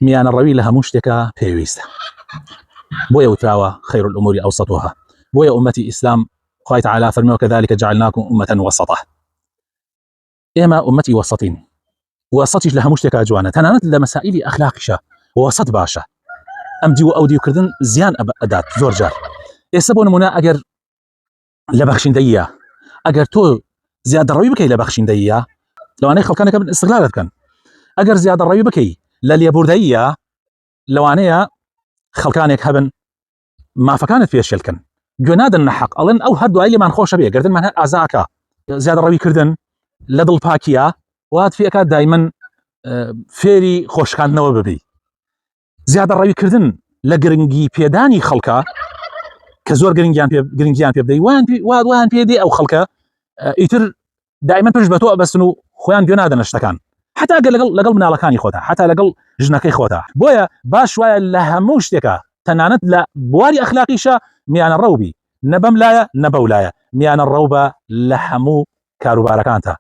میانە ڕەوی لە هەموو شتێکە پێویستە. بۆیە وتراوە خير الأمور أوسطها. بۆیە ئومەتی ئیسلام خوای تعالی فەرمێوە كذلك جعلناكم أمة وسطا. ئێمە ئومەتی وەسەطین. وەسەطیش لە هەموو شتێکە جوانە، تەنانەت لە مەسائیلی ئەخلاقیشە وەسەط باشە. ئەم دی و ئەو دیوکردن زیان ئەدات زۆر جار. ئێستا بۆ نمونە ئەگەر لە بەخشیندەییە، ئەگەر تۆ زیادەڕەوی بکەی لە بەخشیندەییە، لەوانەیە خەڵکانەکە ئستیغلالت بکەن. ئەگەر زیادەڕەوی بکەی لە لێبوردەییە، لەوانەیە خەڵکانێک هەبن مافەکانت پێشێلکن، گوێ نادەن نەحەق، ئەڵێن ئەو هەر دوای لێمان خۆشە بێ، گردنمان هەر ئازاکە. زیادەڕەویکردن لە دڵپاکیە وات فێکات دایمەن فێری خۆشکاندنەوە ببی. زیادەڕەویکردن لە گرنگی پێدانی خەڵکە کە زۆر گرنگیان پێ بدەی، وان پێ دێ ئەو خەڵکە ئیتر دایمەن پشت بە تۆ ئەبەستن و خۆیان گوێ نادەن شتەکان، حتا لەگەڵ مناڵەکانی خۆتا، حتا لەگەڵ ژنەکەی خۆتا. بۆیە باش وایە لە هەموو شتێکە تەنانەت لە بواری ئەخلاقیشە میانە ڕەو بی، نە بەم لایە نە بەو لایە، میانە ڕەو بە لە هەموو کاروبارەکانتە.